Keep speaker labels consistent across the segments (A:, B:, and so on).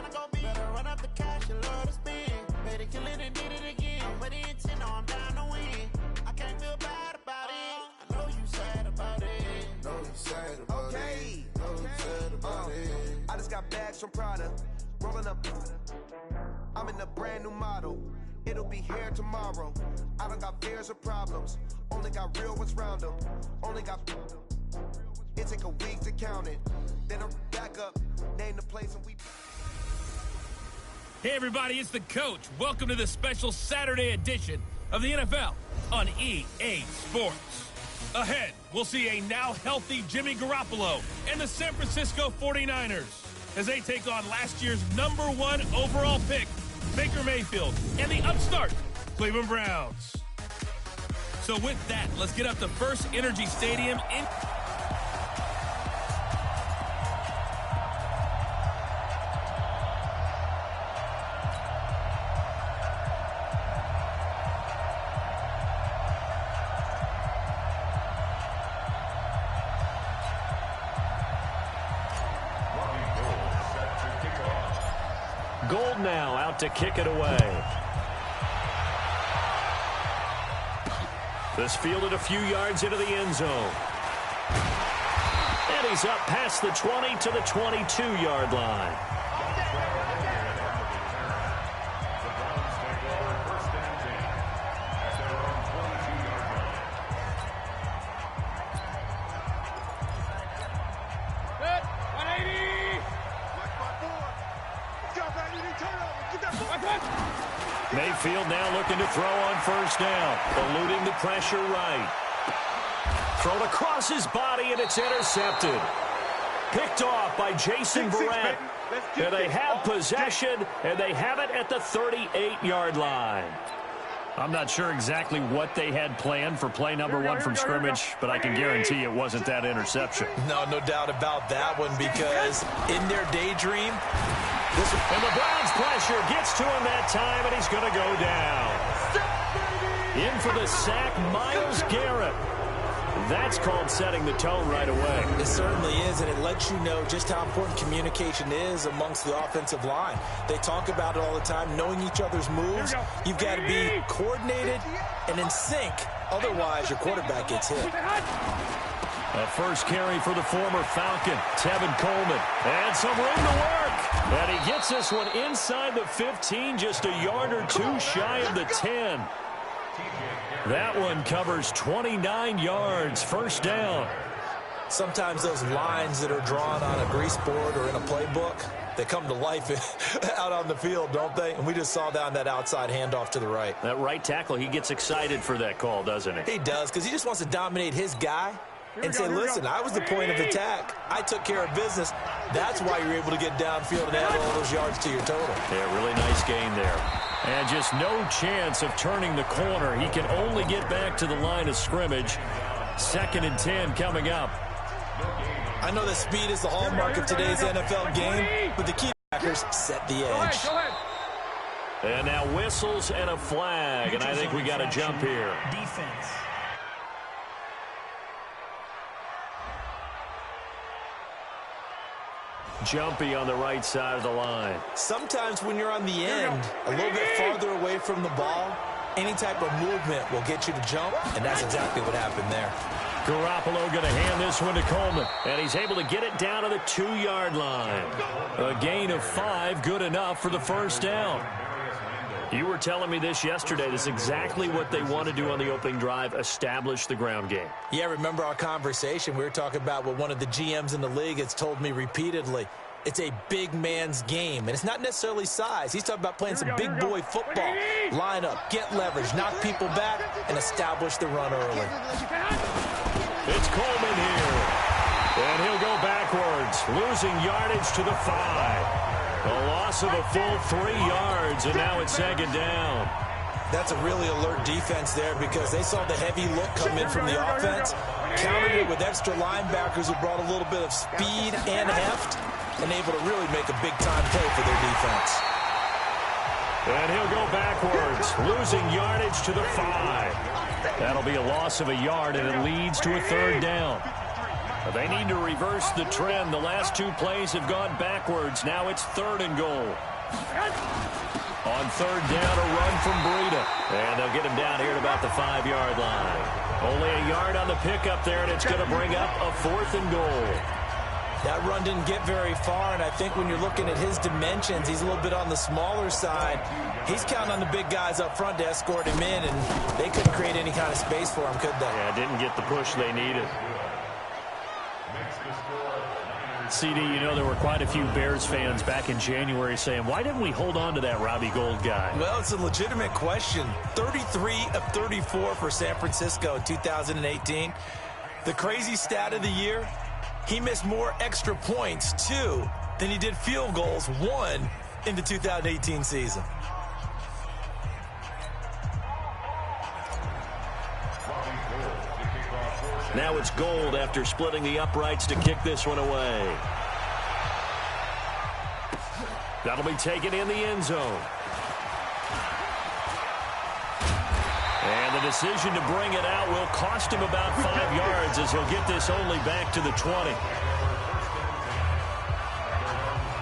A: tryna go big. Better run up the cash, you love to spend. Better kill it and did it again. I'm with the intent, no, I'm down to win. I can't feel bad about it. I know you sad about it.
B: Know you sad about it. Know you sad about it.
C: I just got bags from Prada. Rolling up. I'm in a brand new model. It'll be here tomorrow. I don't got fears or problems. Only got real ones round them. Only got. It take a week to count it. Then I'm back up. Name the place and we.
D: Hey everybody, it's the Coach. Welcome to the special Saturday edition of the NFL on EA Sports. Ahead, we'll see a now healthy Jimmy Garoppolo and the San Francisco 49ers as they take on last year's #1 overall pick, Baker Mayfield, and the upstart Cleveland Browns. So with that, let's get up to First Energy Stadium in...
E: Gold now out to kick it away. This fielded a few yards into the end zone. And he's up past the 20 to the 22-yard line. Mayfield now looking to throw on first down, eluding the pressure right. Thrown across his body, and it's intercepted. Picked off by Jason Verrett. And they have possession, and they have it at the 38-yard line. I'm not sure exactly what they had planned for play number 1 from scrimmage, but I can guarantee it wasn't that interception.
F: No doubt about that one, because in their daydream,
E: and the Browns pressure gets to him that time, and he's going to go down. In for the sack, Myles Garrett. That's called setting the tone right away.
F: It certainly is, and it lets you know just how important communication is amongst the offensive line. They talk about it all the time, knowing each other's moves. You've got to be coordinated and in sync. Otherwise, your quarterback gets hit.
E: A first carry for the former Falcon, Tevin Coleman. And some room to work. And he gets this one inside the 15, just a yard or two shy of the 10. That one covers 29 yards, first down.
F: Sometimes those lines that are drawn on a grease board or in a playbook, they come to life out on the field, don't they? And we just saw that on that outside handoff to the right.
E: That right tackle, he gets excited for that call, doesn't he?
F: He does, because he just wants to dominate his guy and say, listen, I was the point of attack. I took care of business. That's why you're able to get downfield and add all those yards to your total.
E: Yeah, really nice gain there. And just no chance of turning the corner. He can only get back to the line of scrimmage. 2nd and 10 coming up.
F: I know that speed is the hallmark of today's NFL game, but the key backers set the edge.
E: And now whistles and a flag, and I think we got a jump here.
G: Defense.
E: Jumpy on the right side of the line.
F: Sometimes when you're on the end, a little bit farther away from the ball, any type of movement will get you to jump, and that's exactly what happened there.
E: Garoppolo going to hand this one to Coleman, and he's able to get it down to the 2-yard line. A gain of 5, good enough for the first down. You were telling me this yesterday. This is exactly what they want to do on the opening drive, establish the ground game.
F: Yeah, remember our conversation? We were talking about what one of the GMs in the league has told me repeatedly. It's a big man's game, and it's not necessarily size. He's talking about playing some big boy football. Line up, get leverage, knock people back, and establish the run early.
E: It's Coleman here, and he'll go backwards, losing yardage to the 5. A loss of a full 3 yards, and now it's 2nd down.
F: That's a really alert defense there because they saw the heavy look come in from the offense, countered it with extra linebackers who brought a little bit of speed and heft, and able to really make a big-time play for their defense.
E: And he'll go backwards, losing yardage to the 5. That'll be a loss of a yard, and it leads to a 3rd down. They need to reverse the trend. The last two plays have gone backwards. Now it's 3rd and goal. On 3rd down, a run from Breida. And they'll get him down here at about the 5-yard line. Only a yard on the pickup there, and it's going to bring up a 4th and goal.
F: That run didn't get very far, and I think when you're looking at his dimensions, he's a little bit on the smaller side. He's counting on the big guys up front to escort him in, and they couldn't create any kind of space for him, could they?
E: Yeah, didn't get the push they needed. CD, you know there were quite a few Bears fans back in January saying, why didn't we hold on to that Robbie Gould guy?
F: Well, it's a legitimate question. 33 of 34 for San Francisco in 2018. The crazy stat of the year, he missed more extra points, 2, than he did field goals, 1, in the 2018 season.
E: Now it's Gould after splitting the uprights to kick this one away. That'll be taken in the end zone. And the decision to bring it out will cost him about 5 yards as he'll get this only back to the 20.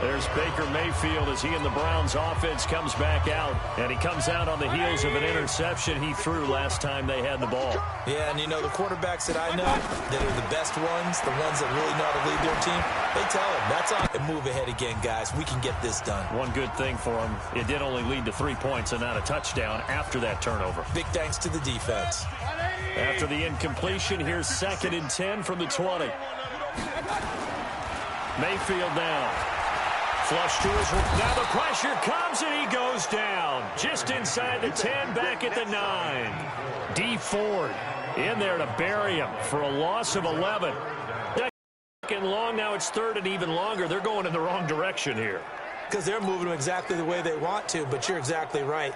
E: There's Baker Mayfield as he and the Browns offense comes back out. And he comes out on the heels of an interception he threw last time they had the ball.
F: Yeah, and you know, the quarterbacks that I know that are the best ones, the ones that really know how to lead their team, they tell them, that's on, and move ahead again, guys. We can get this done.
E: One good thing for him, it did only lead to 3 points and not a touchdown after that turnover.
F: Big thanks to the defense.
E: After the incompletion, here's 2nd and 10 from the 20. Mayfield now. Flush to his right. Now the pressure comes and he goes down. Just inside the 10, back at the 9. D Ford in there to bury him for a loss of 11. Second long, now it's 3rd and even longer. They're going in the wrong direction here.
F: Because they're moving them exactly the way they want to, but you're exactly right.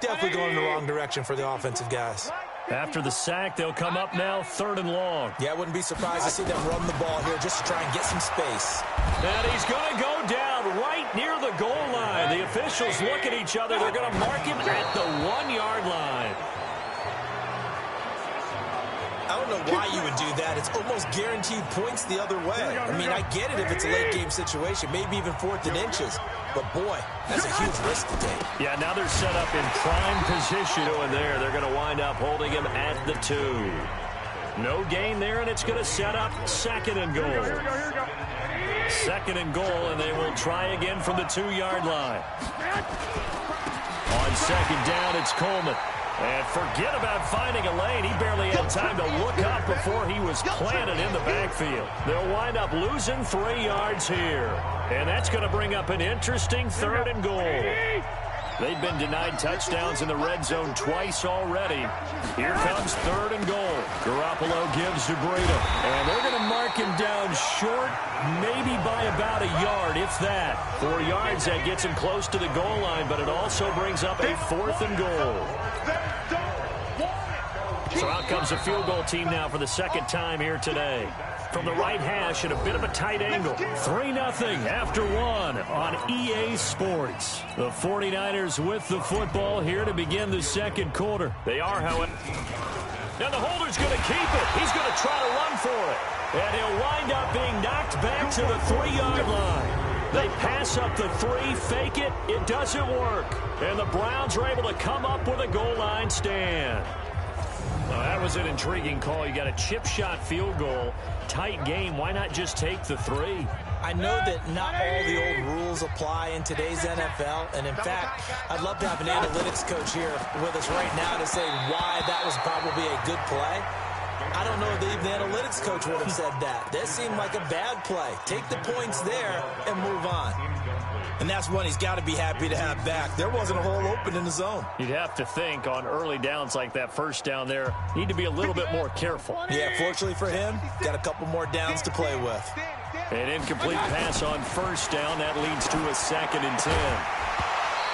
F: Definitely going in the wrong direction for the offensive guys.
E: After the sack, they'll come up now 3rd and long.
F: Yeah, I wouldn't be surprised to see them run the ball here just to try and get some space.
E: And he's going to go down right near the goal line. The officials look at each other. They're going to mark him at the 1-yard line.
F: I don't know why you would do that. It's almost guaranteed points the other way. I mean, I get it if it's a late-game situation, maybe even 4th and inches. But, boy, that's a huge risk to take.
E: Yeah, now they're set up in prime position in there. They're going to wind up holding him at the 2. No gain there, and it's going to set up 2nd and goal. 2nd and goal, and they will try again from the 2-yard line. On 2nd down, it's Coleman. And forget about finding a lane. He barely had time to look up before he was planted in the backfield. They'll wind up losing 3 yards here. And that's going to bring up an interesting 3rd and goal. They've been denied touchdowns in the red zone twice already. Here comes 3rd and goal. Garoppolo gives to Breida. And they're going to mark him down short, maybe by about a yard, if that. 4 yards, that gets him close to the goal line, but it also brings up a 4th and goal. So out comes a field goal team now for the 2nd time here today. From the right hash at a bit of a tight angle. 3-0 after 1 on EA Sports. The 49ers with the football here to begin the 2nd quarter. They are, however. Now the holder's going to keep it. He's going to try to run for it. And he'll wind up being knocked back to the 3-yard line. They pass up the 3, fake it. It doesn't work. And the Browns are able to come up with a goal line stand. Well, that was an intriguing call. You got a chip shot field goal. Tight game. Why not just take the 3?
F: I know that not all the old rules apply in today's NFL. And, in fact, I'd love to have an analytics coach here with us right now to say why that was probably a good play. I don't know if even the analytics coach would have said that. That seemed like a bad play. Take the points there and move on. And that's one he's got to be happy to have back. There wasn't a hole open in the zone.
E: You'd have to think on early downs like that first down there, need to be a little bit more careful.
F: Yeah, fortunately for him, got a couple more downs to play with.
E: An incomplete pass on first down. That leads to a 2nd and 10.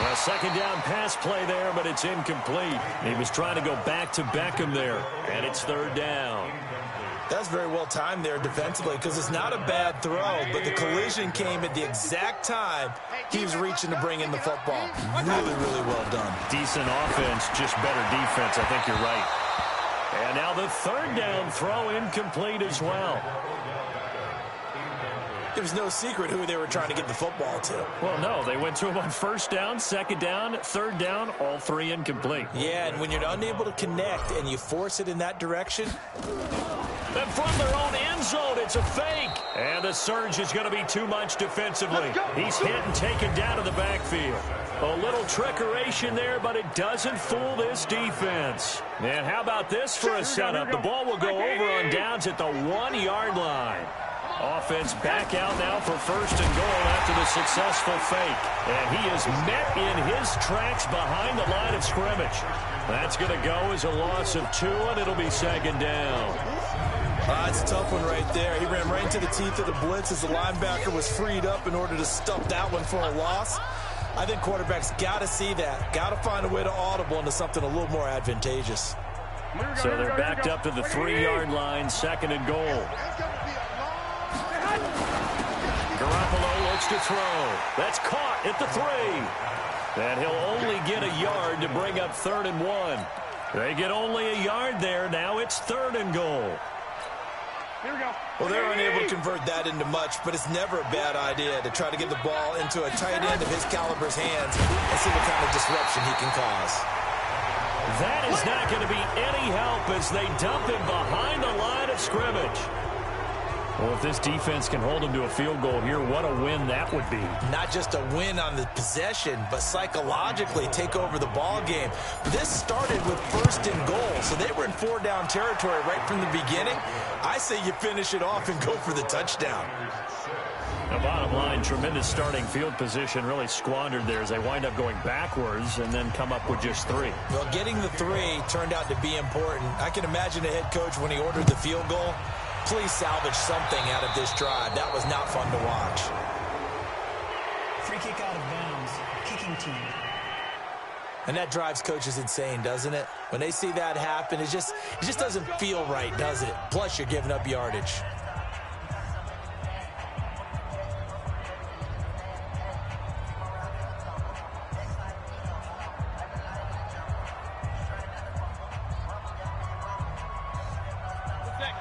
E: A 2nd down pass play there, but it's incomplete. He was trying to go back to Beckham there, and it's 3rd down.
F: That's very well timed there defensively because it's not a bad throw, but the collision came at the exact time he was reaching to bring in the football. Really, really well done.
E: Decent offense, just better defense. I think you're right. And now the 3rd down throw incomplete as well.
F: It was no secret who they were trying to get the football to.
E: Well, no, they went to him on first down, second down, third down, all three incomplete.
F: Yeah, and when you're unable to connect and you force it in that direction.
E: And from their own end zone, it's a fake. And the surge is going to be too much defensively. He's hit and taken down to the backfield. A little trickeration there, but it doesn't fool this defense. And how about this for a setup? The ball will go over on downs at the 1-yard line. Offense back out now for first and goal after the successful fake. And he is met in his tracks behind the line of scrimmage. That's going to go as a loss of 2, and it'll be second down.
F: It's a tough one right there. He ran right into the teeth of the blitz as the linebacker was freed up in order to stuff that one for a loss. I think quarterbacks got to see that. Got to find a way to audible into something a little more advantageous.
E: So they're backed up to the 3-yard line, second and goal. Garoppolo looks to throw. That's caught at the 3. And he'll only get a yard to bring up 3rd and 1. They get only a yard there. Now it's 3rd and goal.
G: Here we go.
F: Well, they're unable to convert that into much, but it's never a bad idea to try to get the ball into a tight end of his caliber's hands and see what kind of disruption he can cause.
E: That is not going to be any help as they dump him behind the line of scrimmage. Well, if this defense can hold him to a field goal here, what a win that would be.
F: Not just a win on the possession, but psychologically take over the ball game. This started with 1st and goal, so they were in 4-down territory right from the beginning. I say you finish it off and go for the touchdown.
E: The bottom line, tremendous starting field position really squandered there as they wind up going backwards and then come up with just 3.
F: Well, getting the 3 turned out to be important. I can imagine a head coach when he ordered the field goal. Please salvage something out of this drive. That was not fun to watch.
H: Free kick out of bounds. Kicking team.
F: And that drives coaches insane, doesn't it? When they see that happen, it just doesn't feel right, does it? Plus, you're giving up yardage.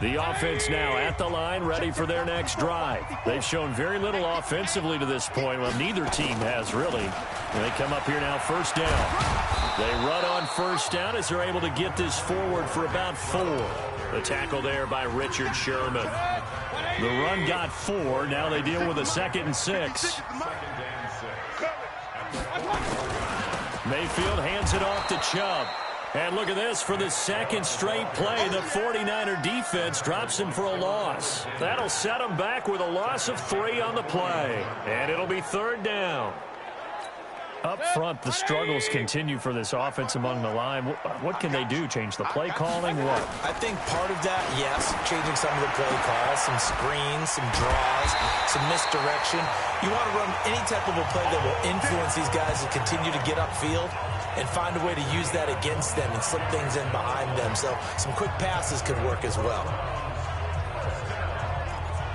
E: The offense now at the line, ready for their next drive. They've shown very little offensively to this point. Well, neither team has really. And they come up here now, first down. They run on first down as they're able to get this forward for about 4. The tackle there by Richard Sherman. The run got 4. Now they deal with a 2nd and 6. Mayfield hands it off to Chubb. And look at this, for the 2nd straight play, the 49er defense drops him for a loss. That'll set him back with a loss of 3 on the play. And it'll be 3rd down. Up front, the struggles continue for this offense among the line. What can they do? Change the play calling? What?
F: I think part of that, yes, changing some of the play calls, some screens, some draws, some misdirection. You want to run any type of a play that will influence these guys to continue to get upfield and find a way to use that against them and slip things in behind them. So some quick passes can work as well.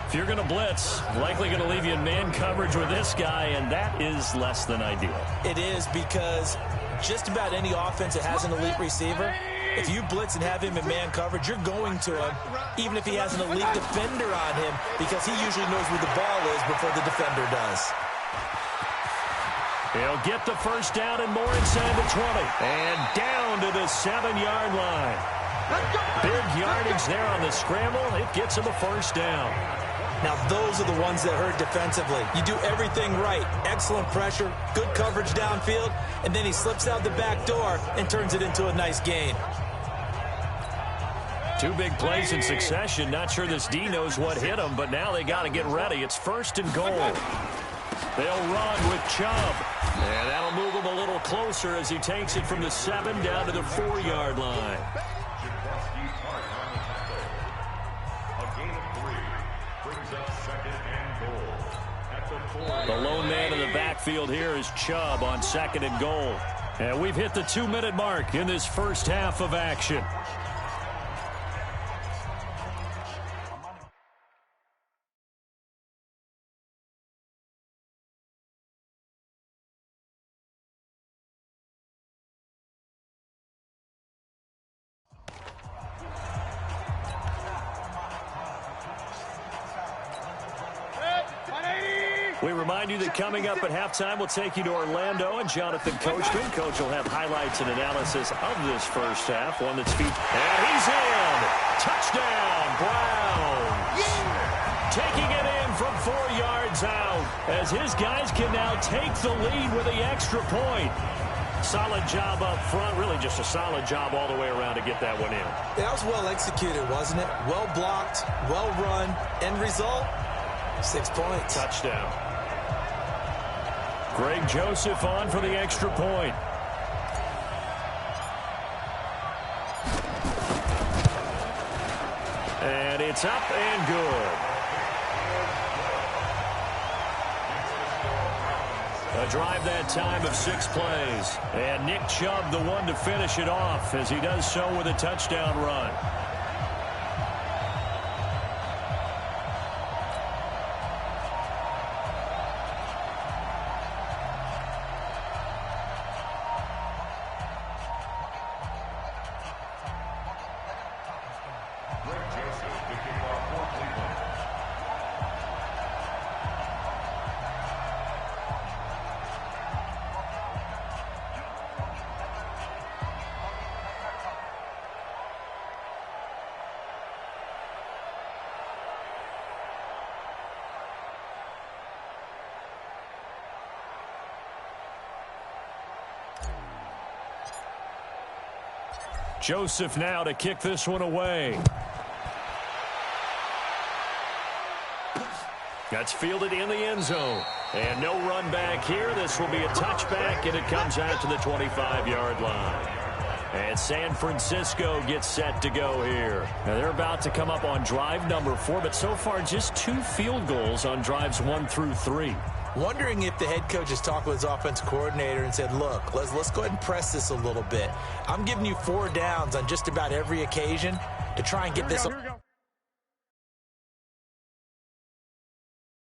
E: If you're going to blitz, likely going to leave you in man coverage with this guy, and that is less than ideal.
F: It is, because just about any offense that has an elite receiver, if you blitz and have him in man coverage, you're going to him, even if he has an elite defender on him, because he usually knows where the ball is before the defender does.
E: He'll get the first down and more inside the 20. And down to the 7-yard line. Big yardage there on the scramble. It gets him a first down.
F: Now, those are the ones that hurt defensively. You do everything right. Excellent pressure, good coverage downfield, and then he slips out the back door and turns it into a nice gain.
E: 2 big plays in succession. Not sure this D knows what hit him, but now they got to get ready. It's 1st and goal. They'll run with Chubb. And that'll move him a little closer as he takes it from the 7 down to the 4-yard line. The lone man in the backfield here is Chubb on 2nd and goal. And we've hit the 2-minute mark in this first half of action. We remind you that coming up at halftime, we'll take you to Orlando and Jonathan Coachman. Coach will have highlights and analysis of this first half. One that's featured. And he's in. Touchdown, Brown. Taking it in from 4 yards out as his guys can now take the lead with the extra point. Solid job up front. Really just a solid job all the way around to get that one in.
F: That was well executed, wasn't it? Well blocked, well run. End result, 6 points.
E: Touchdown. Greg Joseph on for the extra point. And it's up and good. A drive that time of 6 plays. And Nick Chubb, the one to finish it off, as he does so with a touchdown run. Joseph now to kick this one away. That's fielded in the end zone. And no run back here. This will be a touchback, and it comes out to the 25-yard line. And San Francisco gets set to go here. Now they're about to come up on drive number 4, but so far just 2 field goals on drives 1 through 3.
F: Wondering if the head coach has talked with his offense coordinator and said, look, let's go ahead and press this a little bit. I'm giving you 4 downs on just about every occasion to try and get this.
G: Here we go.